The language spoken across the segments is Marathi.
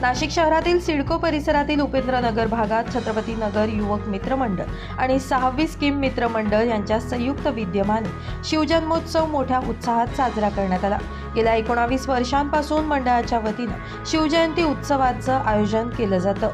नाशिक शहरातील सिडको परिसरातील उपेंद्रनगर भागात छत्रपती नगर युवक मित्र मंडळ आणि 6वी स्कीम मित्र मंडळ यांच्या संयुक्त विद्यमाने शिवजन्मोत्सव मोठ्या उत्साहात साजरा करण्यात आला। गेल्या 19 वर्षांपासून मंडळाच्या वतीने शिवजयंती उत्सवाचं आयोजन केलं जातं।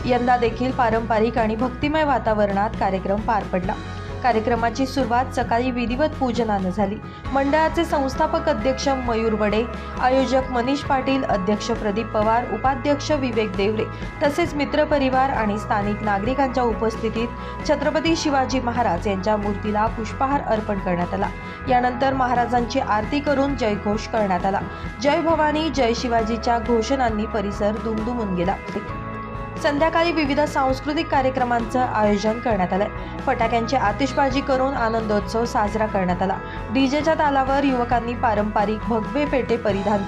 यंदा देखील पारंपरिक आणि भक्तिमय वातावरणात कार्यक्रम पार पडला। कार्यक्रमाची सुरुवात सकाळी विधिवत पूजनाने झाली। मंडळाचे संस्थापक अध्यक्ष मयूर वडे, आयोजक मनीष पाटील, अध्यक्ष प्रदीप पवार, उपाध्यक्ष विवेक देवरे तसेच मित्रपरिवार आणि स्थानिक नागरिकांच्या उपस्थितीत छत्रपती शिवाजी महाराज यांच्या मूर्तीला पुष्पहार अर्पण करण्यात आला। यानंतर महाराजांची आरती करून जयघोष करण्यात आला। जय भवानी जय शिवाजीच्या घोषणांनी परिसर दुमदुमून गेला। संध्याकाळी विविध सांस्कृतिक कार्यक्रमांचं आयोजन करण्यात आलं। फटाक्यांची आतिषबाजी करून आनंदोत्सव साजरा करण्यात आला। डीजेच्या तालावर युवकांनी पारंपरिक भगवे पेटे परिधान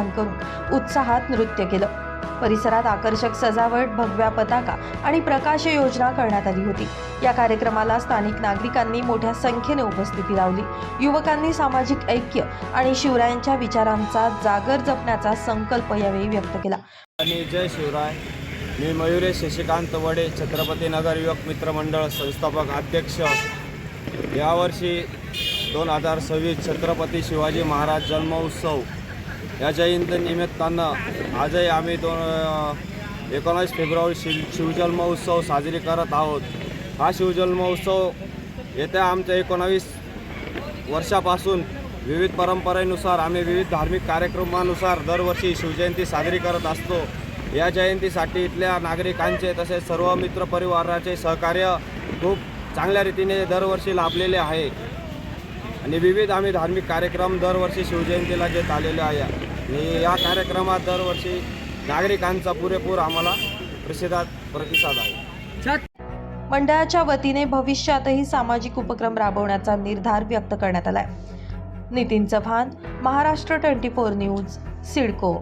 करून उत्साहात नृत्य केलं। परिसरात आकर्षक सजावट, भगव्या पताका आणि प्रकाश योजना करण्यात आली होती। या कार्यक्रमाला स्थानिक नागरिकांनी मोठ्या संख्येने उपस्थिती लावली। युवकांनी सामाजिक ऐक्य आणि शिवरायांच्या विचारांचा जागर जपण्याचा संकल्प यावेळी व्यक्त केला। जय शिवराय। मी मयूरेश शशिकांत वडे, छत्रपती नगर युवक मित्र मंडळ संस्थापक अध्यक्ष। यावर्षी 2026 छत्रपती शिवाजी महाराज जन्मोत्सव या जयंती निमित्तानं आजही आम्ही 19 फेब्रुवारी शिवजन्मोत्सव साजरी करत आहोत। हा शिवजन्मोत्सव येत्या आमच्या 19 वर्षापासून विविध परंपरेनुसार आम्ही विविध धार्मिक कार्यक्रमानुसार दरवर्षी शिवजयंती साजरी करत असतो। या जयंतीसाठी इथल्या नागरिकांचे तसेच सर्व मित्रपरिवाराचे सहकार्य खूप चांगल्या रीतीने दरवर्षी लाभलेले आहे आणि विविध आम्ही धार्मिक कार्यक्रम दरवर्षी शिवजयंतीला घेत आलेले आहे आणि या कार्यक्रमात दरवर्षी नागरिकांचा पुरेपूर आम्हाला प्रतिसाद आहे। मंडळाच्या वतीने भविष्यातही सामाजिक उपक्रम राबवण्याचा निर्धार व्यक्त करण्यात आलाय। नितीन चव्हाण, महाराष्ट्र 24 न्यूज, सिडको।